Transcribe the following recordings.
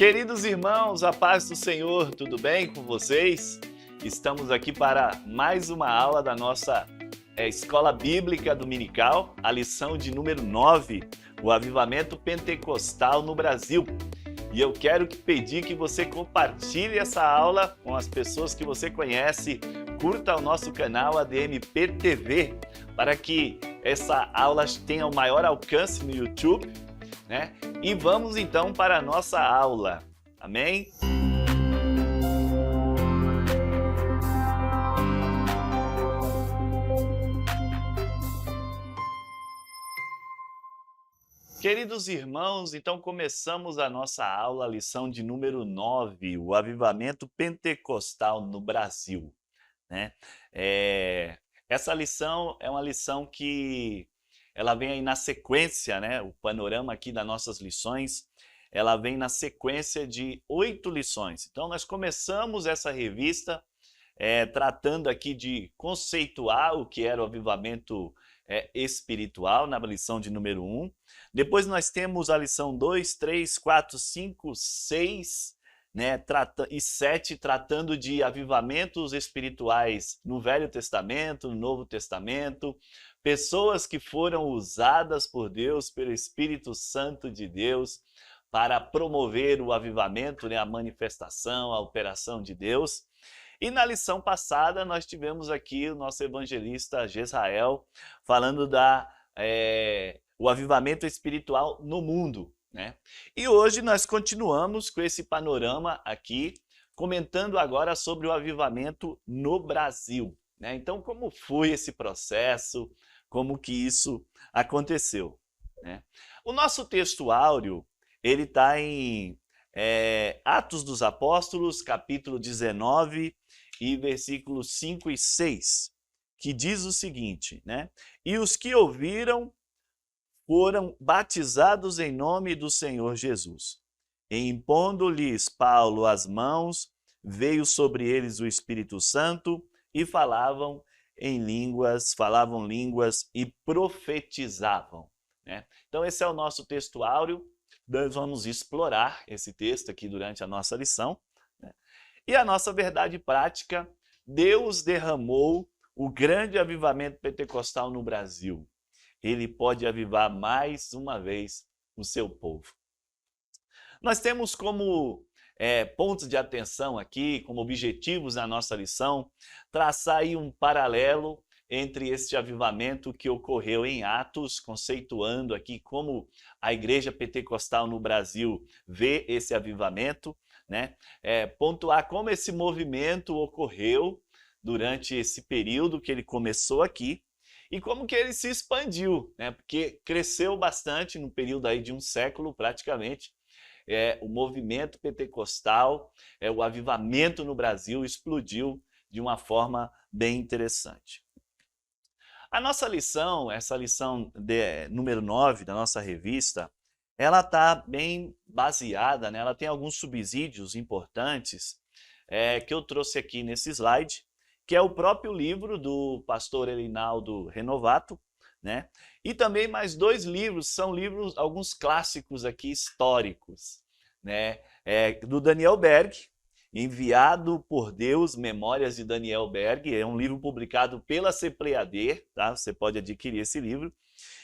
Queridos irmãos, a paz do Senhor, tudo bem com vocês? Estamos aqui para mais uma aula da nossa Escola Bíblica Dominical, a lição de número 9, o Avivamento Pentecostal no Brasil. E eu quero pedir que você compartilhe essa aula com as pessoas que você conhece, curta o nosso canal ADMP TV, para que essa aula tenha o maior alcance no YouTube, né? E vamos então para a nossa aula. Amém? Queridos irmãos, então começamos a nossa aula, a lição de número 9, o Avivamento Pentecostal no Brasil, né? Essa lição é uma lição que ela vem aí na sequência, né? O panorama aqui das nossas lições, ela vem na sequência de 8 lições. Então nós começamos essa revista tratando aqui de conceituar o que era o avivamento espiritual, na lição de número 1. Depois nós temos a lição 2, 3, 4, 5, 6, né, e 7, tratando de avivamentos espirituais no Velho Testamento, no Novo Testamento, pessoas que foram usadas por Deus, pelo Espírito Santo de Deus, para promover o avivamento, né, a manifestação, a operação de Deus. E na lição passada nós tivemos aqui o nosso evangelista Jezrael falando o avivamento espiritual no mundo, né? E hoje nós continuamos com esse panorama aqui, comentando agora sobre o avivamento no Brasil, né? Então, como foi esse processo, como que isso aconteceu, né? O nosso texto áureo, ele está em Atos dos Apóstolos, capítulo 19, e versículos 5 e 6, que diz o seguinte, né? E os que ouviram foram batizados em nome do Senhor Jesus. E impondo-lhes Paulo as mãos, veio sobre eles o Espírito Santo e falavam línguas e profetizavam, né? Então esse é o nosso texto áureo. Nós vamos explorar esse texto aqui durante a nossa lição, né? E a nossa verdade prática: Deus derramou o grande avivamento pentecostal no Brasil. Ele pode avivar mais uma vez o seu povo. Nós temos como pontos de atenção aqui, como objetivos na nossa lição, traçar aí um paralelo entre este avivamento que ocorreu em Atos, conceituando aqui como a igreja pentecostal no Brasil vê esse avivamento, né? Pontuar como esse movimento ocorreu durante esse período que ele começou aqui e como que ele se expandiu, né? Porque cresceu bastante no período aí de um século praticamente. O movimento pentecostal, o avivamento no Brasil explodiu de uma forma bem interessante. A nossa lição, essa lição número 9 da nossa revista, ela está bem baseada, né? Ela tem alguns subsídios importantes que eu trouxe aqui nesse slide, que é o próprio livro do pastor Elinaldo Renovato, né? E também mais 2 livros, são livros, alguns clássicos aqui históricos, né? Do Daniel Berg, Enviado por Deus, Memórias de Daniel Berg, é um livro publicado pela CPAD, tá? Você pode adquirir esse livro.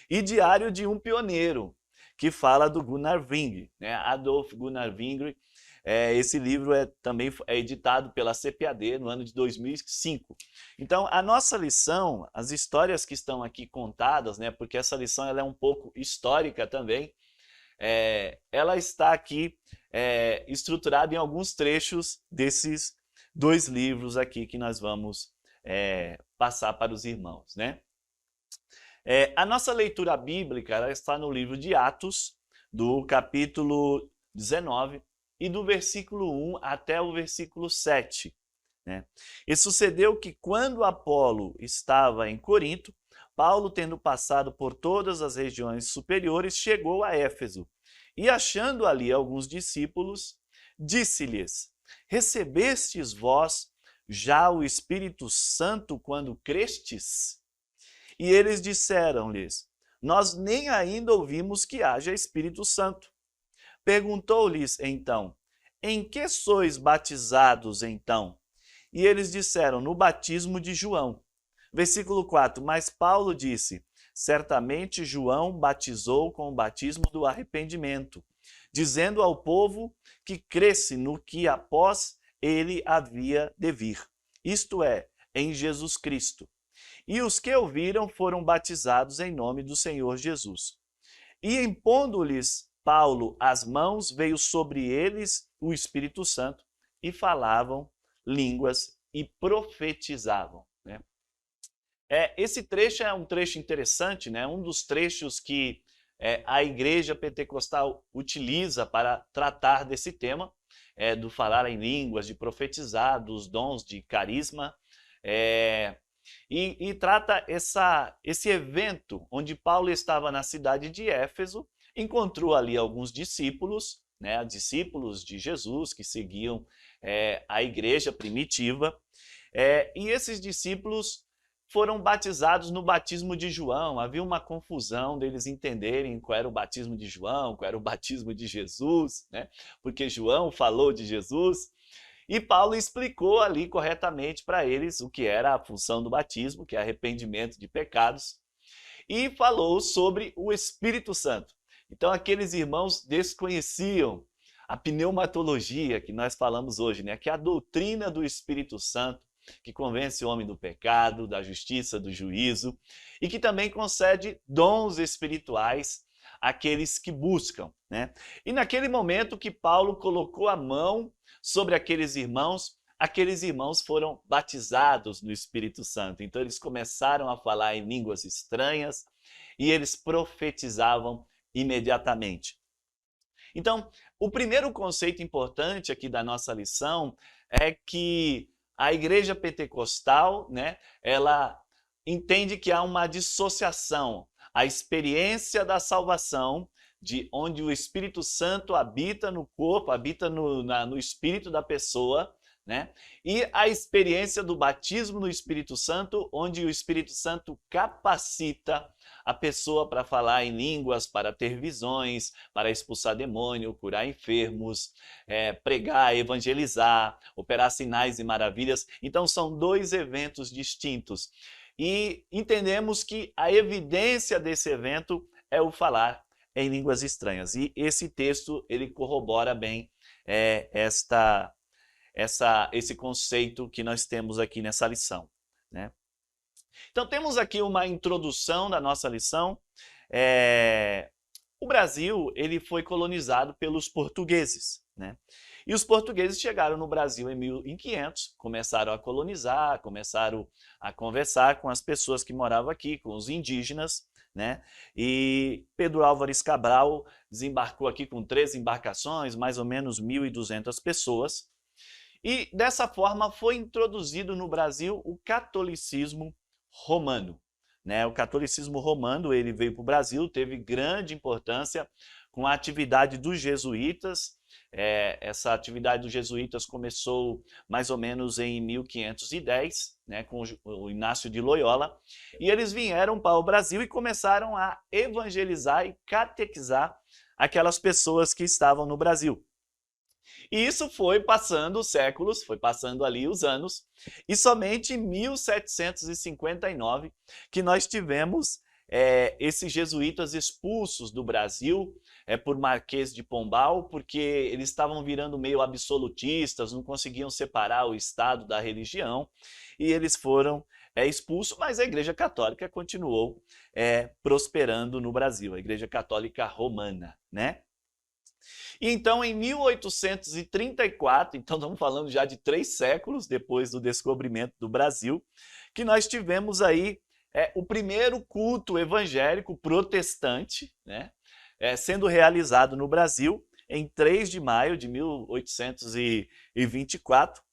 E Diário de um Pioneiro, que fala do Gunnar Wingre, né? Adolf Gunnar Wingre. Esse livro também é editado pela CPAD no ano de 2005. Então, a nossa lição, as histórias que estão aqui contadas, né? Porque essa lição ela é um pouco histórica também, ela está aqui estruturada em alguns trechos desses 2 livros aqui que nós vamos passar para os irmãos, né? A nossa leitura bíblica ela está no livro de Atos, do capítulo 19, e do versículo 1 até o versículo 7. Né? E sucedeu que quando Apolo estava em Corinto, Paulo, tendo passado por todas as regiões superiores, chegou a Éfeso. E achando ali alguns discípulos, disse-lhes: recebestes vós já o Espírito Santo quando crestes? E eles disseram-lhes: nós nem ainda ouvimos que haja Espírito Santo. Perguntou-lhes então: em que sois batizados então? E eles disseram, no batismo de João. Versículo 4, mas Paulo disse, certamente João batizou com o batismo do arrependimento, dizendo ao povo que cresce no que após ele havia de vir, isto é, em Jesus Cristo. E os que ouviram foram batizados em nome do Senhor Jesus. E impondo-lhes Paulo as mãos, veio sobre eles o Espírito Santo e falavam línguas e profetizavam. Né? Esse trecho é um trecho interessante, né? Um dos trechos que a igreja pentecostal utiliza para tratar desse tema, do falar em línguas, de profetizar, dos dons de carisma, e trata esse evento onde Paulo estava na cidade de Éfeso, encontrou ali alguns discípulos, né, discípulos de Jesus que seguiam a igreja primitiva, e esses discípulos foram batizados no batismo de João. Havia uma confusão deles entenderem qual era o batismo de João, qual era o batismo de Jesus, né? Porque João falou de Jesus. E Paulo explicou ali corretamente para eles o que era a função do batismo, que é arrependimento de pecados, e falou sobre o Espírito Santo. Então aqueles irmãos desconheciam a pneumatologia que nós falamos hoje, né? Que é a doutrina do Espírito Santo, que convence o homem do pecado, da justiça, do juízo, e que também concede dons espirituais àqueles que buscam, né? E naquele momento que Paulo colocou a mão sobre aqueles irmãos foram batizados no Espírito Santo. Então eles começaram a falar em línguas estranhas e eles profetizavam imediatamente. Então, o primeiro conceito importante aqui da nossa lição é que a igreja pentecostal, né, ela entende que há uma dissociação. A experiência da salvação, de onde o Espírito Santo habita no corpo, habita no espírito da pessoa, né? E a experiência do batismo no Espírito Santo, onde o Espírito Santo capacita a pessoa para falar em línguas, para ter visões, para expulsar demônio, curar enfermos, pregar, evangelizar, operar sinais e maravilhas. Então são dois eventos distintos. E entendemos que a evidência desse evento é o falar em línguas estranhas. E esse texto ele corrobora bem esse conceito que nós temos aqui nessa lição, né? Então temos aqui uma introdução da nossa lição. O Brasil ele foi colonizado pelos portugueses, né? E os portugueses chegaram no Brasil em 1500, começaram a colonizar, começaram a conversar com as pessoas que moravam aqui, com os indígenas, né? E Pedro Álvares Cabral desembarcou aqui com 3 embarcações, mais ou menos 1.200 pessoas. E dessa forma foi introduzido no Brasil o catolicismo romano, né? O catolicismo romano ele veio para o Brasil, teve grande importância com a atividade dos jesuítas. Essa atividade dos jesuítas começou mais ou menos em 1510, né, com o Inácio de Loyola, e eles vieram para o Brasil e começaram a evangelizar e catequizar aquelas pessoas que estavam no Brasil. E isso foi passando os séculos, foi passando ali os anos, e somente em 1759 que nós tivemos esses jesuítas expulsos do Brasil por Marquês de Pombal, porque eles estavam virando meio absolutistas, não conseguiam separar o Estado da religião, e eles foram expulsos, mas a Igreja Católica continuou prosperando no Brasil, a Igreja Católica Romana, né? E então, em 1834, então estamos falando já de 3 séculos depois do descobrimento do Brasil, que nós tivemos aí o primeiro culto evangélico protestante, né, sendo realizado no Brasil em 3 de maio de 1824.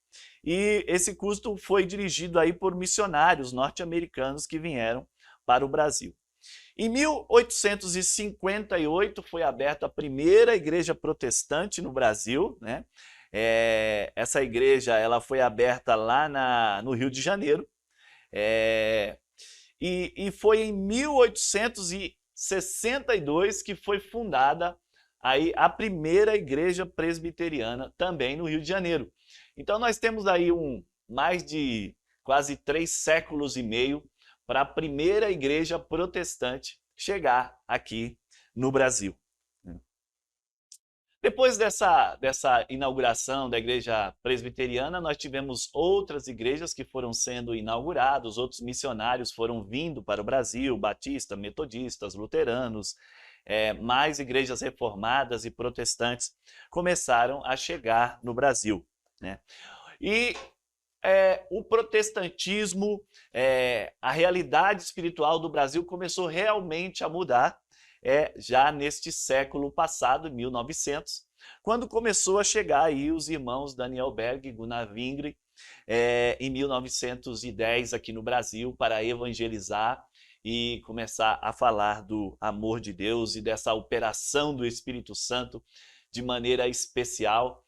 E esse culto foi dirigido aí por missionários norte-americanos que vieram para o Brasil. Em 1858 foi aberta a primeira igreja protestante no Brasil, né? Essa igreja ela foi aberta lá no Rio de Janeiro, e foi em 1862 que foi fundada aí a primeira igreja presbiteriana também no Rio de Janeiro. Então nós temos aí mais de quase 3 séculos e meio para a primeira igreja protestante chegar aqui no Brasil. Depois dessa inauguração da igreja presbiteriana, nós tivemos outras igrejas que foram sendo inauguradas, outros missionários foram vindo para o Brasil, batistas, metodistas, luteranos, mais igrejas reformadas e protestantes começaram a chegar no Brasil, né? E o protestantismo, a realidade espiritual do Brasil começou realmente a mudar já neste século passado, 1900, quando começou a chegar aí os irmãos Daniel Berg e Gunnar Wingre, em 1910 aqui no Brasil, para evangelizar e começar a falar do amor de Deus e dessa operação do Espírito Santo de maneira especial,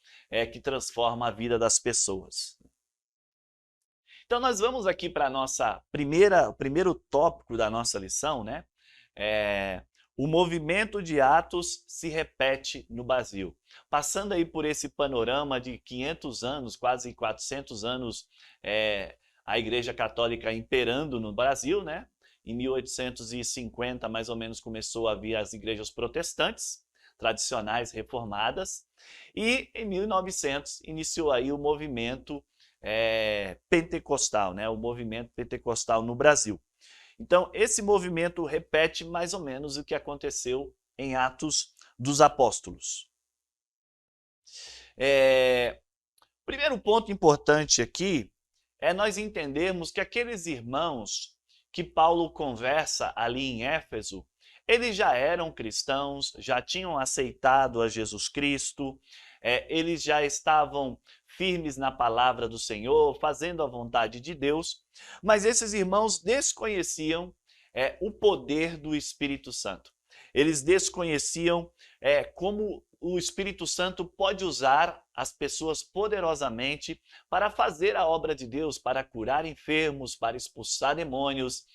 que transforma a vida das pessoas. Então nós vamos aqui para o primeiro tópico da nossa lição, né? O movimento de Atos se repete no Brasil. Passando aí por esse panorama de 500 anos, quase 400 anos, a Igreja Católica imperando no Brasil, né? Em 1850, mais ou menos, começou a vir as igrejas protestantes, tradicionais, reformadas, e em 1900 iniciou aí o movimento pentecostal, né? O movimento pentecostal no Brasil. Então, esse movimento repete mais ou menos o que aconteceu em Atos dos Apóstolos. Primeiro ponto importante aqui é nós entendermos que aqueles irmãos que Paulo conversa ali em Éfeso, eles já eram cristãos, já tinham aceitado a Jesus Cristo, eles já estavam firmes na palavra do Senhor, fazendo a vontade de Deus, mas esses irmãos desconheciam o poder do Espírito Santo. Eles desconheciam como o Espírito Santo pode usar as pessoas poderosamente para fazer a obra de Deus, para curar enfermos, para expulsar demônios,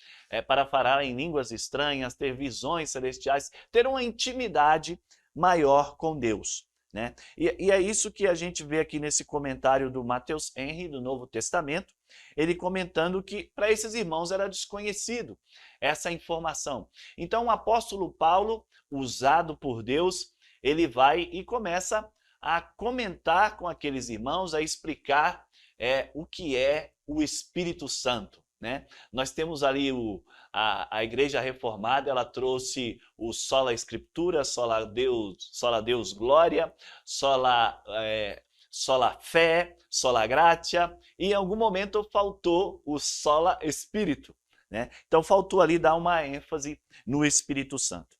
para falar em línguas estranhas, ter visões celestiais, ter uma intimidade maior com Deus, né? E é isso que a gente vê aqui nesse comentário do Matheus Henry, do Novo Testamento, ele comentando que para esses irmãos era desconhecido essa informação. Então o apóstolo Paulo, usado por Deus, ele vai e começa a comentar com aqueles irmãos, a explicar o que é o Espírito Santo, né? Nós temos ali a Igreja Reformada, ela trouxe o sola Escritura, sola Deus glória, sola fé, sola gratia, e em algum momento faltou o sola Espírito, né? Então faltou ali dar uma ênfase no Espírito Santo.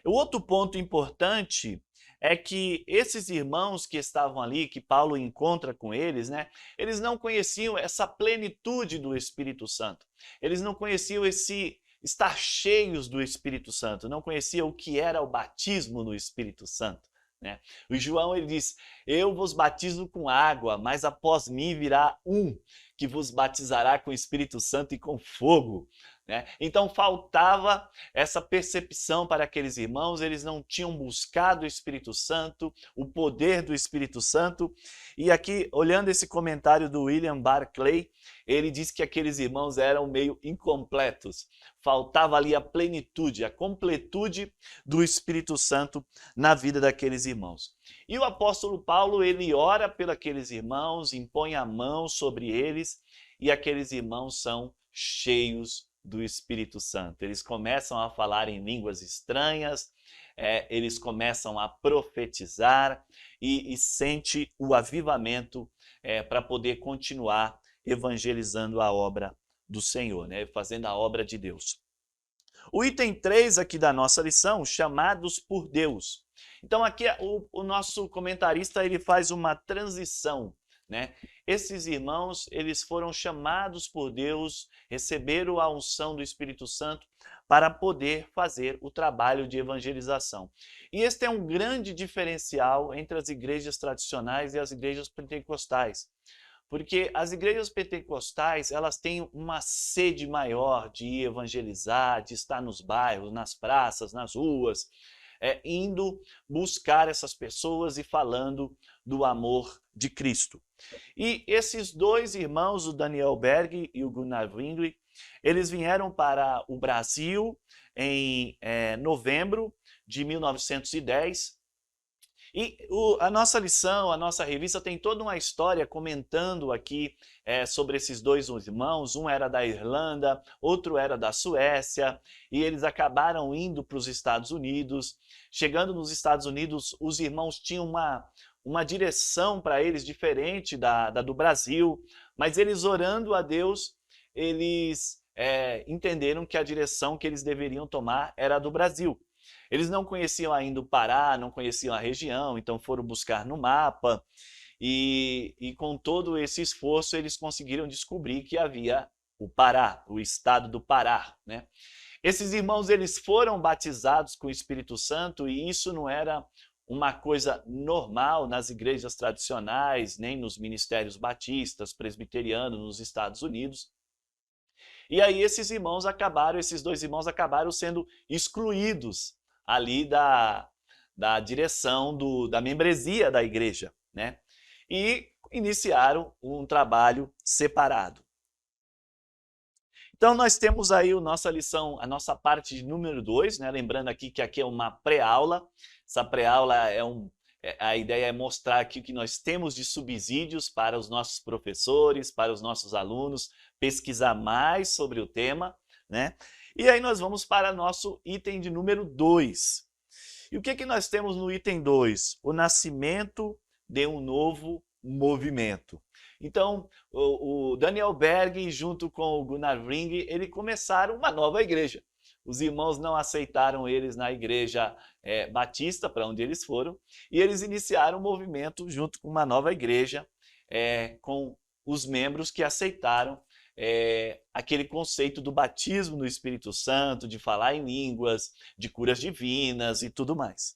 O outro ponto importante é que esses irmãos que estavam ali, que Paulo encontra com eles, né, eles não conheciam essa plenitude do Espírito Santo. Eles não conheciam esse estar cheios do Espírito Santo, não conheciam o que era o batismo no Espírito Santo, né? O João, ele diz, eu vos batizo com água, mas após mim virá um que vos batizará com o Espírito Santo e com fogo, né? Então faltava essa percepção para aqueles irmãos, eles não tinham buscado o Espírito Santo, o poder do Espírito Santo. E aqui, olhando esse comentário do William Barclay, ele diz que aqueles irmãos eram meio incompletos. Faltava ali a plenitude, a completude do Espírito Santo na vida daqueles irmãos. E o apóstolo Paulo, ele ora pelos aqueles irmãos, impõe a mão sobre eles, e aqueles irmãos são cheios do Espírito Santo. Eles começam a falar em línguas estranhas, eles começam a profetizar e sente o avivamento para poder continuar evangelizando a obra do Senhor, né? Fazendo a obra de Deus. O item 3 aqui da nossa lição, chamados por Deus. Então aqui o nosso comentarista ele faz uma transição, né? Esses irmãos, eles foram chamados por Deus, receberam a unção do Espírito Santo para poder fazer o trabalho de evangelização. E este é um grande diferencial entre as igrejas tradicionais e as igrejas pentecostais. Porque as igrejas pentecostais, elas têm uma sede maior de evangelizar, de estar nos bairros, nas praças, nas ruas, indo buscar essas pessoas e falando do amor de Cristo. E esses dois irmãos, o Daniel Berg e o Gunnar Wingre, eles vieram para o Brasil em novembro de 1910. E a nossa lição, a nossa revista tem toda uma história comentando aqui sobre esses dois irmãos. Um era da Irlanda, outro era da Suécia, e eles acabaram indo para os Estados Unidos. Chegando nos Estados Unidos, os irmãos tinham uma direção para eles diferente da do Brasil, mas eles orando a Deus, eles entenderam que a direção que eles deveriam tomar era a do Brasil. Eles não conheciam ainda o Pará, não conheciam a região, então foram buscar no mapa e com todo esse esforço eles conseguiram descobrir que havia o Pará, o estado do Pará, né? Esses irmãos, eles foram batizados com o Espírito Santo e isso não era uma coisa normal nas igrejas tradicionais, nem nos ministérios batistas, presbiterianos nos Estados Unidos. E aí esses dois irmãos acabaram sendo excluídos ali da direção da membresia da igreja, né? E iniciaram um trabalho separado. Então nós temos aí a nossa lição, a nossa parte de número 2, né? Lembrando aqui que aqui é uma pré-aula. Essa pré-aula a ideia é mostrar aqui o que nós temos de subsídios para os nossos professores, para os nossos alunos, pesquisar mais sobre o tema, né? E aí nós vamos para nosso item de número 2. E o que nós temos no item 2? O nascimento de um novo movimento. Então, o Daniel Berg, junto com o Gunnar Wingre, eles começaram uma nova igreja. Os irmãos não aceitaram eles na igreja batista, para onde eles foram, e eles iniciaram um movimento junto com uma nova igreja, com os membros que aceitaram aquele conceito do batismo no Espírito Santo, de falar em línguas, de curas divinas e tudo mais.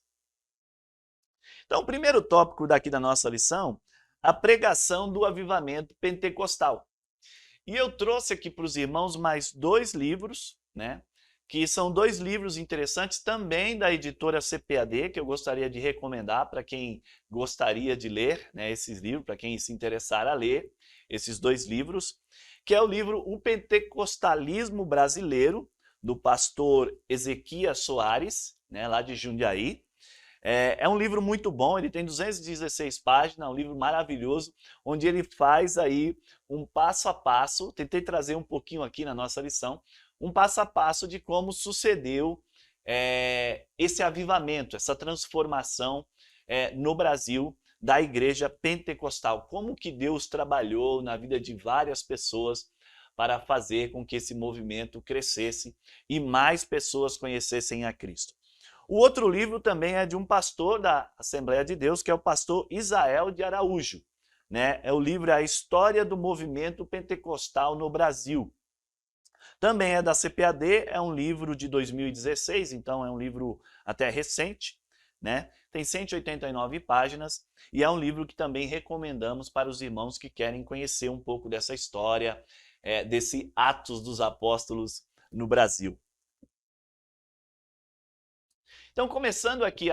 Então, o primeiro tópico daqui da nossa lição, a pregação do avivamento pentecostal. E eu trouxe aqui para os irmãos mais 2 livros, né? Que são 2 livros interessantes também da editora CPAD, que eu gostaria de recomendar para quem gostaria de ler, né, esses livros, para quem se interessar a ler esses 2 livros, que é o livro O Pentecostalismo Brasileiro, do pastor Ezequias Soares, né, lá de Jundiaí. É um livro muito bom, ele tem 216 páginas, um livro maravilhoso, onde ele faz aí um passo a passo, tentei trazer um pouquinho aqui na nossa lição, um passo a passo de como sucedeu esse avivamento, essa transformação no Brasil da igreja pentecostal. Como que Deus trabalhou na vida de várias pessoas para fazer com que esse movimento crescesse e mais pessoas conhecessem a Cristo. O outro livro também é de um pastor da Assembleia de Deus, que é o pastor Isael de Araújo, né? É o livro A História do Movimento Pentecostal no Brasil. Também é da CPAD, é um livro de 2016, então é um livro até recente, né? Tem 189 páginas e é um livro que também recomendamos para os irmãos que querem conhecer um pouco dessa história, desse Atos dos Apóstolos no Brasil. Então, começando aqui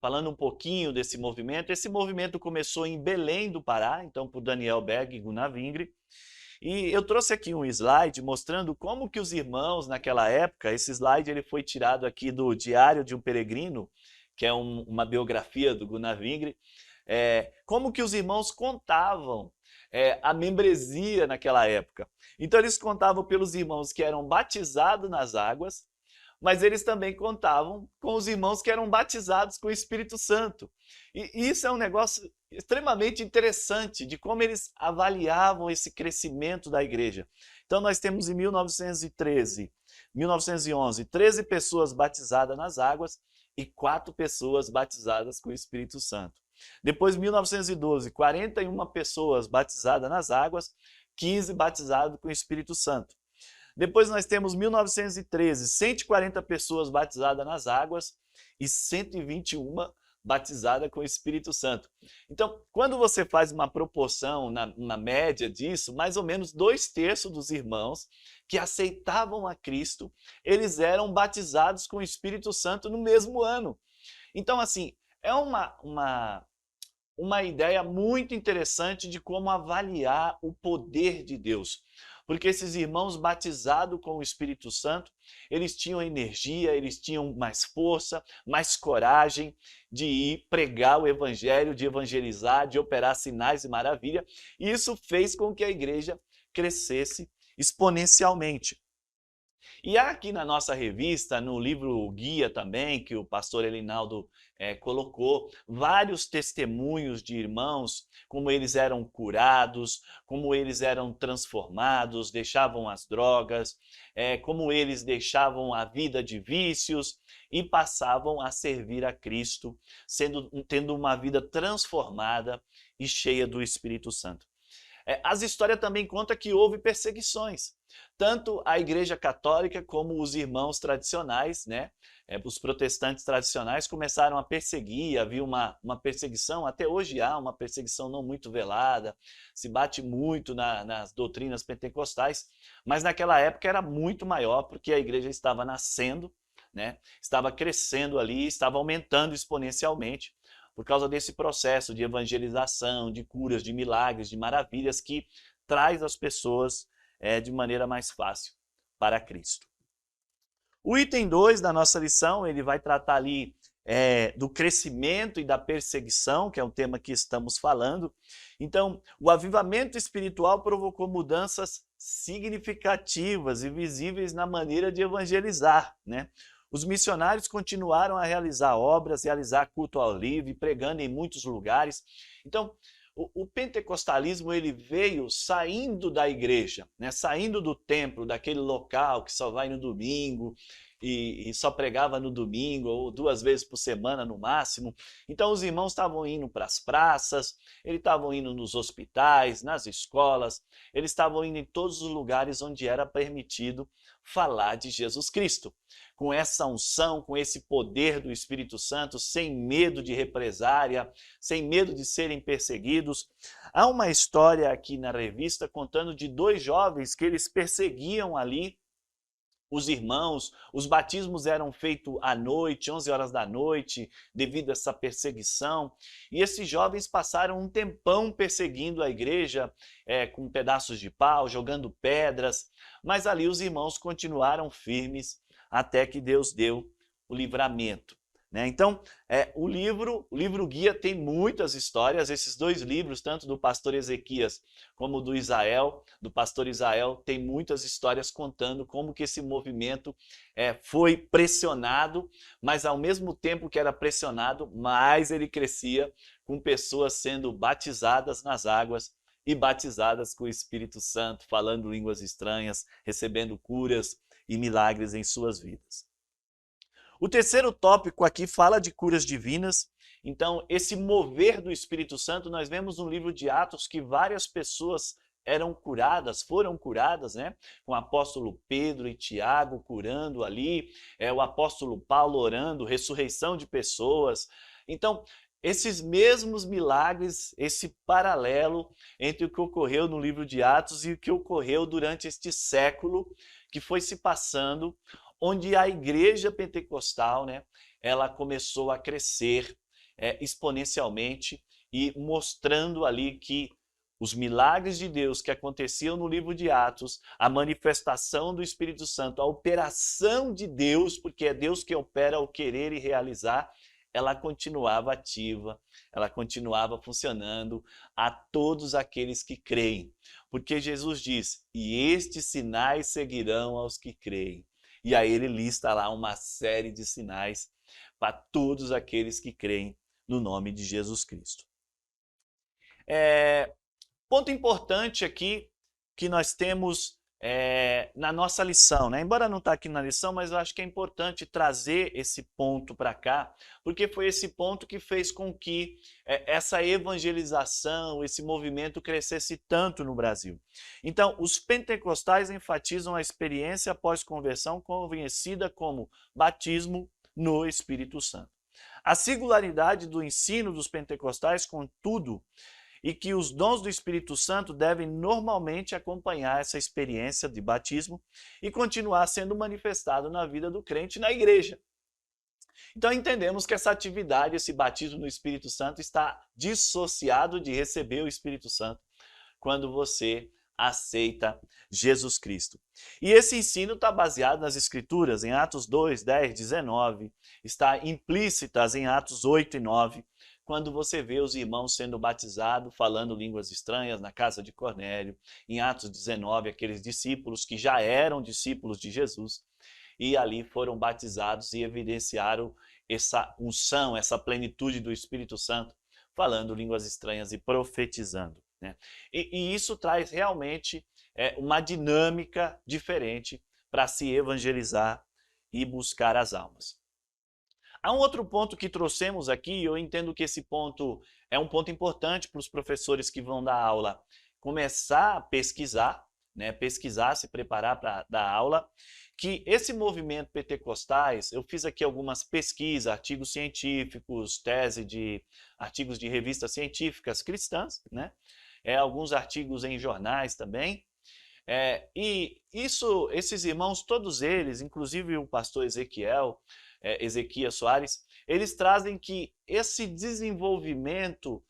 falando um pouquinho desse movimento, esse movimento começou em Belém do Pará, então por Daniel Berg e Gunnar Wingre, e eu trouxe aqui um slide mostrando como que os irmãos naquela época, esse slide ele foi tirado aqui do Diário de um Peregrino, que é uma biografia do Gunnar Wingre, como que os irmãos contavam a membresia naquela época. Então eles contavam pelos irmãos que eram batizados nas águas, mas eles também contavam com os irmãos que eram batizados com o Espírito Santo. E isso é um negócio extremamente interessante de como eles avaliavam esse crescimento da igreja. Então nós temos em 1911, 13 pessoas batizadas nas águas e 4 pessoas batizadas com o Espírito Santo. Depois, 1912, 41 pessoas batizadas nas águas, 15 batizadas com o Espírito Santo. Depois nós temos 1913, 140 pessoas batizadas nas águas e 121 batizada com o Espírito Santo. Então, quando você faz uma proporção na média disso, mais ou menos 2/3 dos irmãos que aceitavam a Cristo, eles eram batizados com o Espírito Santo no mesmo ano. Então, assim, é uma ideia muito interessante de como avaliar o poder de Deus. Porque esses irmãos batizados com o Espírito Santo, eles tinham energia, eles tinham mais força, mais coragem de ir pregar o evangelho, de evangelizar, de operar sinais e maravilha. E isso fez com que a igreja crescesse exponencialmente. E há aqui na nossa revista, no livro guia também, que o pastor Elinaldo colocou, vários testemunhos de irmãos, como eles eram curados, como eles eram transformados, deixavam as drogas, como eles deixavam a vida de vícios e passavam a servir a Cristo, tendo uma vida transformada e cheia do Espírito Santo. As histórias também contam que houve perseguições. Tanto a Igreja Católica como os irmãos tradicionais, né? Os protestantes tradicionais começaram a perseguir, havia uma perseguição, até hoje há uma perseguição não muito velada, se bate muito nas doutrinas pentecostais, mas naquela época era muito maior, porque a igreja estava nascendo, né? Estava crescendo ali, estava aumentando exponencialmente, por causa desse processo de evangelização, de curas, de milagres, de maravilhas que traz as pessoas de maneira mais fácil para Cristo. O item 2 da nossa lição, ele vai tratar ali do crescimento e da perseguição, que é um tema que estamos falando. Então, o avivamento espiritual provocou mudanças significativas e visíveis na maneira de evangelizar, né? Os missionários continuaram a realizar obras, realizar culto ao livre, pregando em muitos lugares. Então, o pentecostalismo ele veio saindo da igreja, né? Saindo do templo, daquele local que só vai no domingo e só pregava no domingo ou 2 vezes por semana no máximo. Então os irmãos estavam indo para as praças, eles estavam indo nos hospitais, nas escolas, eles estavam indo em todos os lugares onde era permitido falar de Jesus Cristo. Com essa unção, com esse poder do Espírito Santo, sem medo de represária, sem medo de serem perseguidos. Há uma história aqui na revista contando de 2 jovens que eles perseguiam ali os irmãos. Os batismos eram feitos à noite, 11 horas da noite, devido a essa perseguição. E esses jovens passaram um tempão perseguindo a igreja, com pedaços de pau, jogando pedras. Mas ali os irmãos continuaram firmes até que Deus deu o livramento, né? Então, o livro guia tem muitas histórias. Esses 2 livros, tanto do pastor Ezequias como do pastor Israel, tem muitas histórias contando como que esse movimento foi pressionado, mas ao mesmo tempo que era pressionado, mais ele crescia, com pessoas sendo batizadas nas águas e batizadas com o Espírito Santo, falando línguas estranhas, recebendo curas e milagres em suas vidas. O terceiro tópico aqui fala de curas divinas. Então, esse mover do Espírito Santo, nós vemos no livro de Atos que várias pessoas foram curadas, né? Com o apóstolo Pedro e Tiago curando ali, o apóstolo Paulo orando, ressurreição de pessoas. Então, esses mesmos milagres, esse paralelo entre o que ocorreu no livro de Atos e o que ocorreu durante este século que foi se passando, onde a igreja pentecostal, né, ela começou a crescer exponencialmente e mostrando ali que os milagres de Deus que aconteciam no livro de Atos, a manifestação do Espírito Santo, a operação de Deus, porque é Deus que opera o querer e realizar, ela continuava ativa, ela continuava funcionando a todos aqueles que creem. Porque Jesus diz, e estes sinais seguirão aos que creem. E aí ele lista lá uma série de sinais para todos aqueles que creem no nome de Jesus Cristo. Ponto importante aqui que nós temos na nossa lição, né? Embora não está aqui na lição, mas eu acho que é importante trazer esse ponto para cá, porque foi esse ponto que fez com que essa evangelização, esse movimento crescesse tanto no Brasil. Então, os pentecostais enfatizam a experiência após conversão, conhecida como batismo no Espírito Santo. A singularidade do ensino dos pentecostais, contudo, e que os dons do Espírito Santo devem normalmente acompanhar essa experiência de batismo e continuar sendo manifestado na vida do crente na igreja. Então entendemos que essa atividade, esse batismo no Espírito Santo, está dissociado de receber o Espírito Santo quando você aceita Jesus Cristo. E esse ensino está baseado nas Escrituras, em Atos 2, 10, 19, está implícitas em Atos 8 e 9, quando você vê os irmãos sendo batizados, falando línguas estranhas na casa de Cornélio, em Atos 19, aqueles discípulos que já eram discípulos de Jesus, e ali foram batizados e evidenciaram essa unção, essa plenitude do Espírito Santo, falando línguas estranhas e profetizando. Né? E isso traz realmente uma dinâmica diferente para se evangelizar e buscar as almas. Há um outro ponto que trouxemos aqui, e eu entendo que esse ponto é um ponto importante para os professores que vão dar aula começar a pesquisar, né, se preparar para dar aula, que esse movimento pentecostais, eu fiz aqui algumas pesquisas, artigos científicos, artigos de revistas científicas cristãs, né, alguns artigos em jornais também, e esses irmãos, todos eles, inclusive o pastor Ezequias Soares, eles trazem que esse desenvolvimento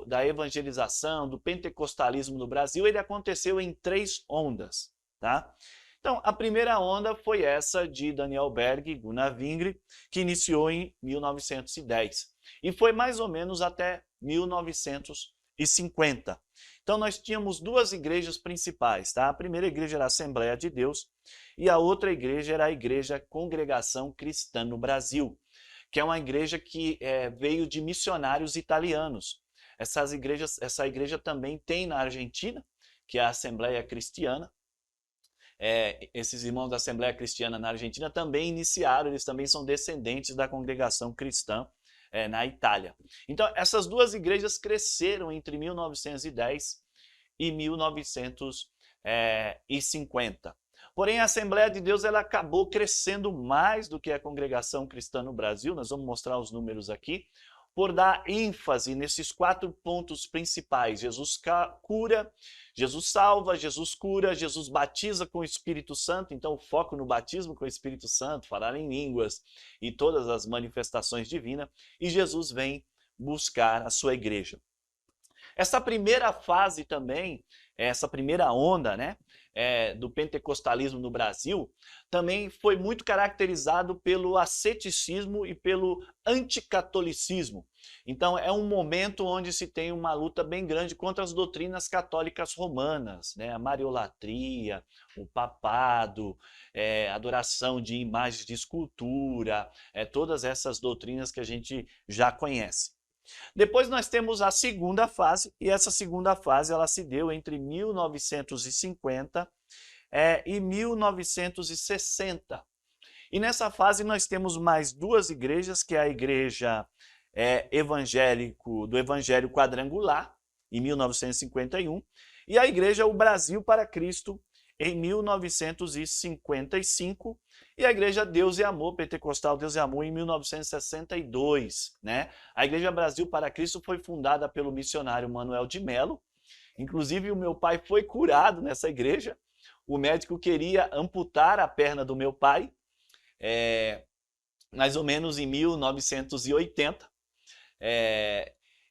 da evangelização, do pentecostalismo no Brasil, ele aconteceu em 3 ondas. Tá? Então, a primeira onda foi essa de Daniel Berg e Gunnar Wingre, que iniciou em 1910 e foi mais ou menos até 1950. Então, nós tínhamos 2 igrejas principais. Tá? A primeira igreja era a Assembleia de Deus e a outra igreja era a Igreja Congregação Cristã no Brasil, que é uma igreja que veio de missionários italianos. Essa igreja também tem na Argentina, que é a Assembleia Cristiana. Esses irmãos da Assembleia Cristiana na Argentina também iniciaram, eles também são descendentes da Congregação Cristã na Itália. Então, essas 2 igrejas cresceram entre 1910 e 1950. Porém, a Assembleia de Deus ela acabou crescendo mais do que a Congregação Cristã no Brasil, nós vamos mostrar os números aqui, por dar ênfase nesses 4 pontos principais. Jesus cura, Jesus salva, Jesus cura, Jesus batiza com o Espírito Santo, então o foco no batismo com o Espírito Santo, falar em línguas e todas as manifestações divinas, e Jesus vem buscar a sua igreja. Essa primeira fase também, essa primeira onda, né, do pentecostalismo no Brasil, também foi muito caracterizado pelo asceticismo e pelo anticatolicismo. Então é um momento onde se tem uma luta bem grande contra as doutrinas católicas romanas, né, a mariolatria, o papado, adoração de imagens de escultura, todas essas doutrinas que a gente já conhece. Depois nós temos a segunda fase, e essa segunda fase ela se deu entre 1950 e 1960. E nessa fase nós temos mais 2 igrejas, que é a igreja do Evangelho Quadrangular, em 1951, e a igreja O Brasil para Cristo, em 1955, e a igreja Deus e Amor, Pentecostal Deus e Amor, em 1962. Né? A igreja Brasil para Cristo foi fundada pelo missionário Manuel de Melo, inclusive o meu pai foi curado nessa igreja, o médico queria amputar a perna do meu pai, mais ou menos em 1980,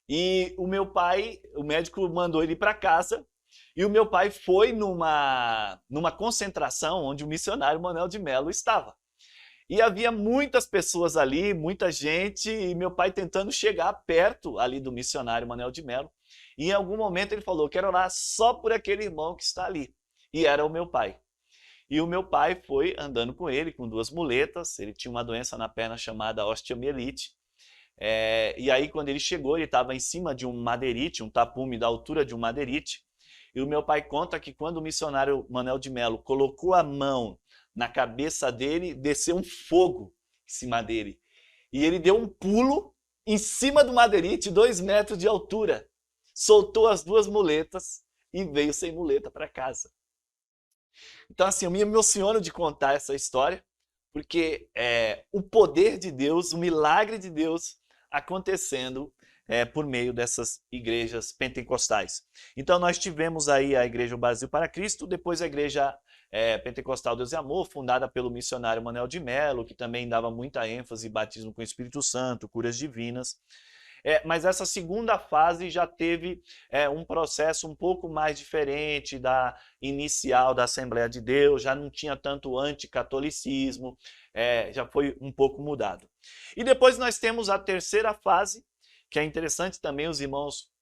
e o meu pai, o médico mandou ele para casa, e o meu pai foi numa concentração onde o missionário Manuel de Melo estava. E havia muitas pessoas ali, muita gente, e meu pai tentando chegar perto ali do missionário Manuel de Melo. E em algum momento ele falou, quero orar só por aquele irmão que está ali. E era o meu pai. E o meu pai foi andando com ele, com 2 muletas, ele tinha uma doença na perna chamada osteomielite. E aí quando ele chegou, ele estava em cima de um madeirite, um tapume da altura de um madeirite. E o meu pai conta que quando o missionário Manuel de Melo colocou a mão na cabeça dele, desceu um fogo em cima dele. E ele deu um pulo em cima do madeirite, 2 metros de altura. Soltou as 2 muletas e veio sem muleta para casa. Então assim, eu me emociono de contar essa história, porque o poder de Deus, o milagre de Deus acontecendo por meio dessas igrejas pentecostais. Então nós tivemos aí a Igreja Brasil para Cristo, depois a Igreja Pentecostal Deus e Amor, fundada pelo missionário Manuel de Melo, que também dava muita ênfase em batismo com o Espírito Santo, curas divinas. Mas essa segunda fase já teve um processo um pouco mais diferente da inicial da Assembleia de Deus, já não tinha tanto anticatolicismo, já foi um pouco mudado. E depois nós temos a terceira fase, que é interessante também os irmãos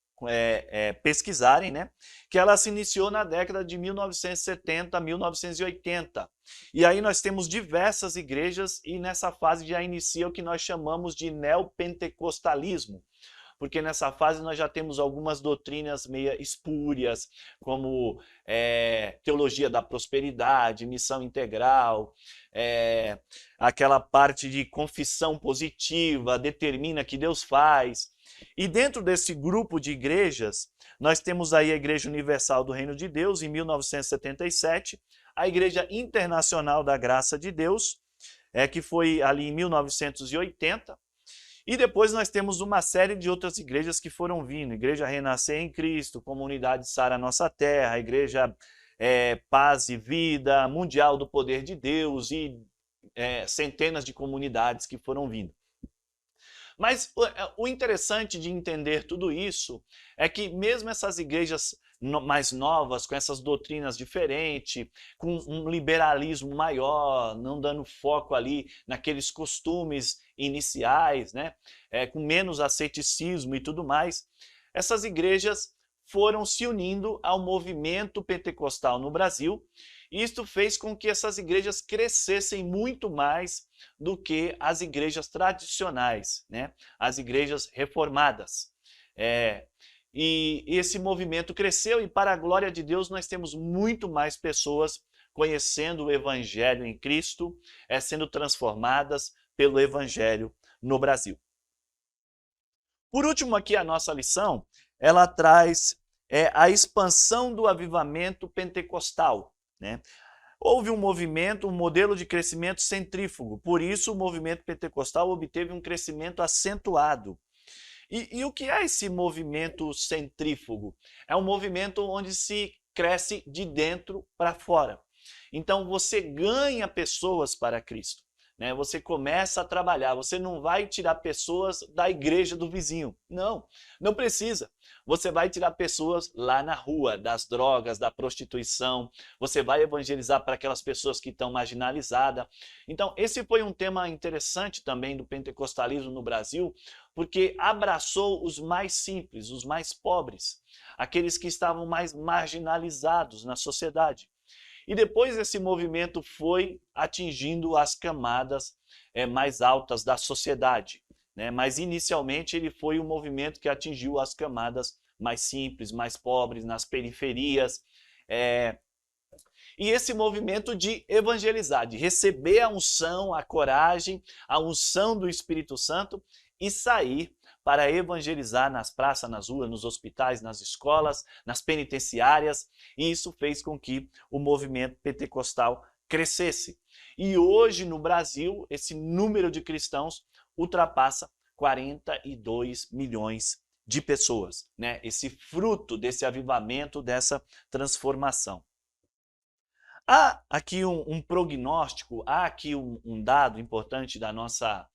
pesquisarem, né? Que ela se iniciou na década de 1970 a 1980. E aí nós temos diversas igrejas e nessa fase já inicia o que nós chamamos de neopentecostalismo, porque nessa fase nós já temos algumas doutrinas meio espúrias, como teologia da prosperidade, missão integral, aquela parte de confissão positiva, determina que Deus faz. E dentro desse grupo de igrejas, nós temos aí a Igreja Universal do Reino de Deus, em 1977, a Igreja Internacional da Graça de Deus, que foi ali em 1980, e depois nós temos uma série de outras igrejas que foram vindo, Igreja Renascer em Cristo, Comunidade Sara Nossa Terra, Igreja Paz e Vida, Mundial do Poder de Deus e centenas de comunidades que foram vindo. Mas o interessante de entender tudo isso é que mesmo essas igrejas mais novas, com essas doutrinas diferentes, com um liberalismo maior, não dando foco ali naqueles costumes iniciais, né? Com menos asceticismo e tudo mais, essas igrejas foram se unindo ao movimento pentecostal no Brasil. Isto fez com que essas igrejas crescessem muito mais do que as igrejas tradicionais, né? As igrejas reformadas. E esse movimento cresceu e, para a glória de Deus, nós temos muito mais pessoas conhecendo o Evangelho em Cristo, sendo transformadas pelo Evangelho no Brasil. Por último, aqui a nossa lição, ela traz a expansão do avivamento pentecostal, né? Houve um movimento, um modelo de crescimento centrífugo, por isso o movimento pentecostal obteve um crescimento acentuado. E o que é esse movimento centrífugo? É um movimento onde se cresce de dentro para fora. Então você ganha pessoas para Cristo, né? Você começa a trabalhar, você não vai tirar pessoas da igreja do vizinho. Não, não precisa. Você vai tirar pessoas lá na rua, das drogas, da prostituição, você vai evangelizar para aquelas pessoas que estão marginalizadas. Então, esse foi um tema interessante também do pentecostalismo no Brasil, porque abraçou os mais simples, os mais pobres, aqueles que estavam mais marginalizados na sociedade. E depois esse movimento foi atingindo as camadas mais altas da sociedade, né? Mas inicialmente ele foi um movimento que atingiu as camadas mais simples, mais pobres, nas periferias. E esse movimento de evangelizar, de receber a unção, a coragem, a unção do Espírito Santo e sair para evangelizar nas praças, nas ruas, nos hospitais, nas escolas, nas penitenciárias. E isso fez com que o movimento pentecostal crescesse. E hoje no Brasil, esse número de cristãos ultrapassa 42 milhões de pessoas, né? Esse fruto desse avivamento, dessa transformação. Há aqui um prognóstico, há aqui um dado importante da nossa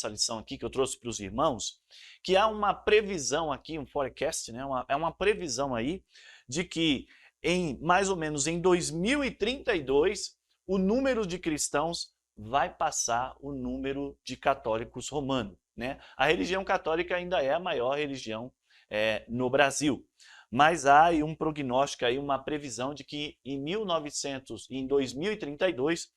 lição aqui que eu trouxe para os irmãos, que há uma previsão aqui, um forecast, né? uma previsão aí de que mais ou menos em 2032 o número de cristãos vai passar o número de católicos romanos, né? A religião católica ainda é a maior religião no Brasil. Mas há aí um prognóstico, aí uma previsão de que em 2032,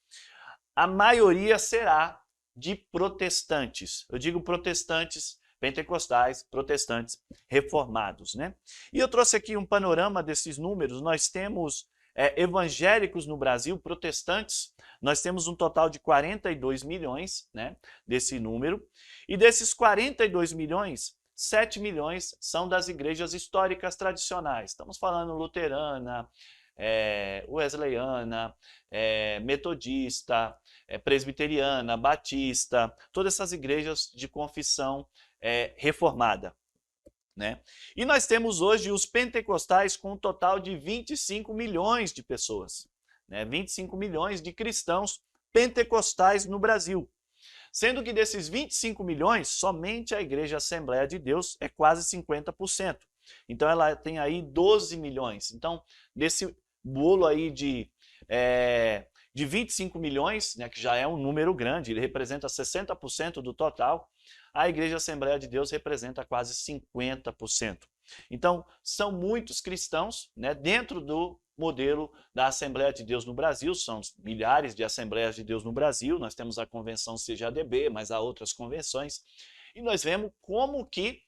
a maioria será de protestantes. Eu digo protestantes pentecostais, protestantes reformados, né? E eu trouxe aqui um panorama desses números. Nós temos evangélicos no Brasil, protestantes, nós temos um total de 42 milhões, né, desse número. E desses 42 milhões, 7 milhões são das igrejas históricas tradicionais. Estamos falando luterana, wesleyana, metodista, presbiteriana, batista, todas essas igrejas de confissão reformada, né? E nós temos hoje os pentecostais com um total de 25 milhões de pessoas, né? 25 milhões de cristãos pentecostais no Brasil. Sendo que desses 25 milhões, somente a Igreja Assembleia de Deus é quase 50%. Então ela tem aí 12 milhões. Então, desse bolo aí de 25 milhões, né, que já é um número grande, ele representa 60% do total, a Igreja Assembleia de Deus representa quase 50%. Então, são muitos cristãos, né, dentro do modelo da Assembleia de Deus no Brasil. São milhares de Assembleias de Deus no Brasil, nós temos a convenção CGADB, mas há outras convenções, e nós vemos como que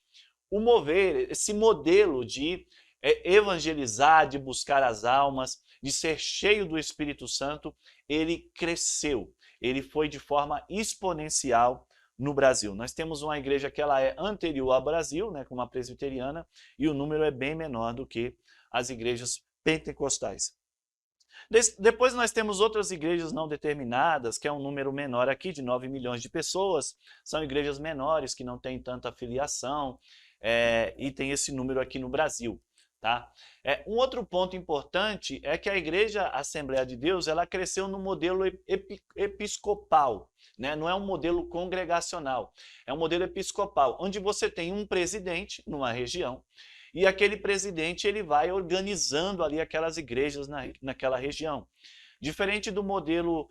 o mover, esse modelo de evangelizar, de buscar as almas, de ser cheio do Espírito Santo, ele cresceu, ele foi de forma exponencial no Brasil. Nós temos uma igreja que ela é anterior ao Brasil, né, como a presbiteriana, e o número é bem menor do que as igrejas pentecostais. Depois nós temos outras igrejas não determinadas, que é um número menor aqui, de 9 milhões de pessoas. São igrejas menores, que não têm tanta afiliação, e tem esse número aqui no Brasil. Tá? Um outro ponto importante é que a Igreja Assembleia de Deus ela cresceu no modelo episcopal, né? Não é um modelo congregacional, é um modelo episcopal, onde você tem um presidente numa região, e aquele presidente ele vai organizando ali aquelas igrejas naquela região. Diferente do modelo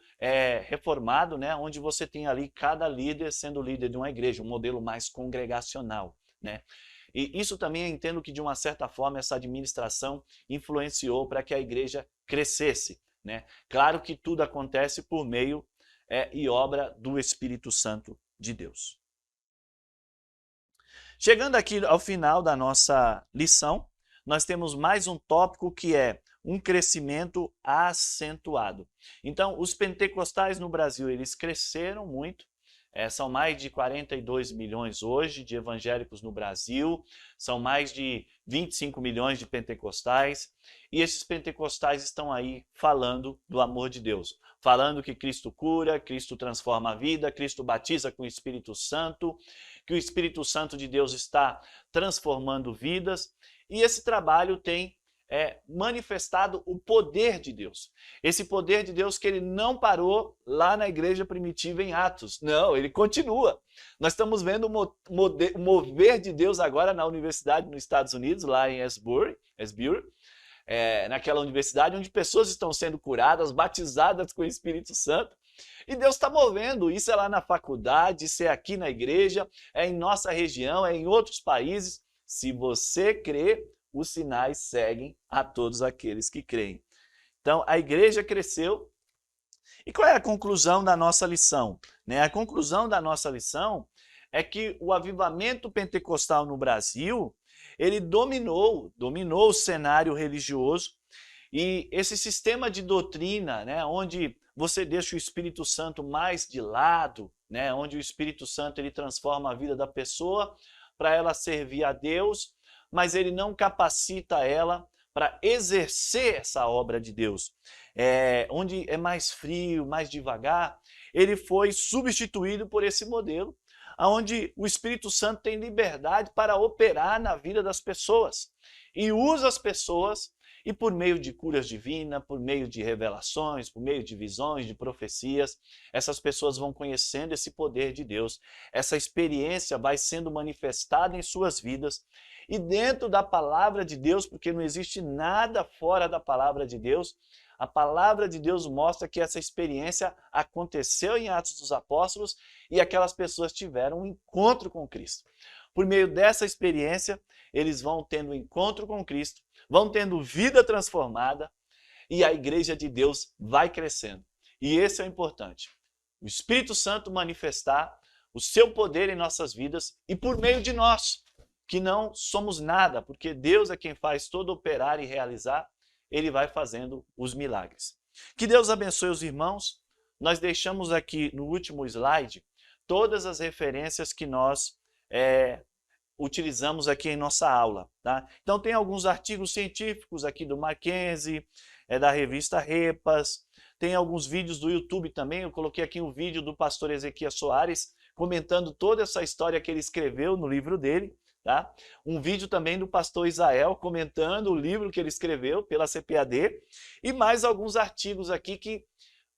reformado, né, onde você tem ali cada líder sendo líder de uma igreja, um modelo mais congregacional, né? E isso também eu entendo que, de uma certa forma, essa administração influenciou para que a igreja crescesse, né? Claro que tudo acontece por meio e obra do Espírito Santo de Deus. Chegando aqui ao final da nossa lição, nós temos mais um tópico que é um crescimento acentuado. Então, os pentecostais no Brasil, eles cresceram muito. São mais de 42 milhões hoje de evangélicos no Brasil, são mais de 25 milhões de pentecostais, e esses pentecostais estão aí falando do amor de Deus, falando que Cristo cura, Cristo transforma a vida, Cristo batiza com o Espírito Santo, que o Espírito Santo de Deus está transformando vidas, e esse trabalho tem manifestado o poder de Deus. Esse poder de Deus que ele não parou lá na igreja primitiva em Atos. Não, ele continua. Nós estamos vendo o mover de Deus agora na universidade nos Estados Unidos, lá em Asbury, naquela universidade onde pessoas estão sendo curadas, batizadas com o Espírito Santo. E Deus está movendo. Isso é lá na faculdade, isso é aqui na igreja, é em nossa região, é em outros países. Se você crê, os sinais seguem a todos aqueles que creem. Então, a igreja cresceu. E qual é a conclusão da nossa lição? A conclusão da nossa lição é que o avivamento pentecostal no Brasil, ele dominou o cenário religioso, e esse sistema de doutrina, onde você deixa o Espírito Santo mais de lado, onde o Espírito Santo ele transforma a vida da pessoa para ela servir a Deus, mas ele não capacita ela para exercer essa obra de Deus. Onde é mais frio, mais devagar, ele foi substituído por esse modelo, onde o Espírito Santo tem liberdade para operar na vida das pessoas, e usa as pessoas, e por meio de curas divinas, por meio de revelações, por meio de visões, de profecias, essas pessoas vão conhecendo esse poder de Deus, essa experiência vai sendo manifestada em suas vidas, e dentro da palavra de Deus, porque não existe nada fora da palavra de Deus, a palavra de Deus mostra que essa experiência aconteceu em Atos dos Apóstolos e aquelas pessoas tiveram um encontro com Cristo. Por meio dessa experiência, eles vão tendo um encontro com Cristo, vão tendo vida transformada e a igreja de Deus vai crescendo. E esse é o importante. O Espírito Santo manifestar o seu poder em nossas vidas e por meio de nós, que não somos nada, porque Deus é quem faz todo operar e realizar, ele vai fazendo os milagres. Que Deus abençoe os irmãos. Nós deixamos aqui no último slide todas as referências que nós utilizamos aqui em nossa aula. Tá? Então tem alguns artigos científicos aqui do Mackenzie, é da revista Repas. Tem alguns vídeos do YouTube também, eu coloquei aqui um vídeo do pastor Ezequias Soares, comentando toda essa história que ele escreveu no livro dele. Tá? Um vídeo também do pastor Israel comentando o livro que ele escreveu pela CPAD. E mais alguns artigos aqui que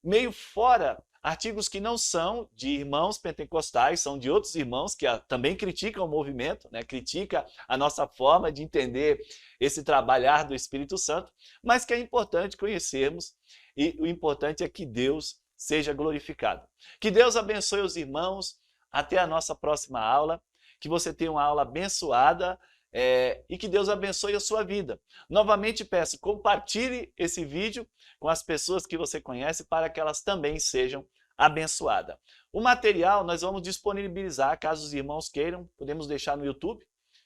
meio fora, artigos que não são de irmãos pentecostais, são de outros irmãos que também criticam o movimento, né? Critica a nossa forma de entender esse trabalhar do Espírito Santo, mas que é importante conhecermos, e o importante é que Deus seja glorificado. Que Deus abençoe os irmãos, até a nossa próxima aula, que você tenha uma aula abençoada, e que Deus abençoe a sua vida. Novamente peço, compartilhe esse vídeo com as pessoas que você conhece para que elas também sejam abençoadas. O material nós vamos disponibilizar, caso os irmãos queiram, podemos deixar no YouTube,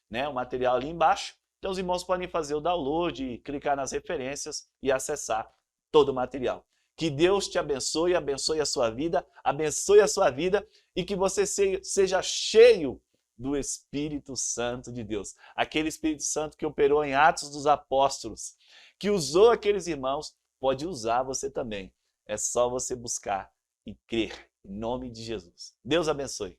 né, o material ali embaixo. Então os irmãos podem fazer o download, clicar nas referências e acessar todo o material. Que Deus te abençoe, abençoe a sua vida e que você seja cheio do Espírito Santo de Deus. Aquele Espírito Santo que operou em Atos dos Apóstolos, que usou aqueles irmãos, pode usar você também. É só você buscar e crer em nome de Jesus. Deus abençoe.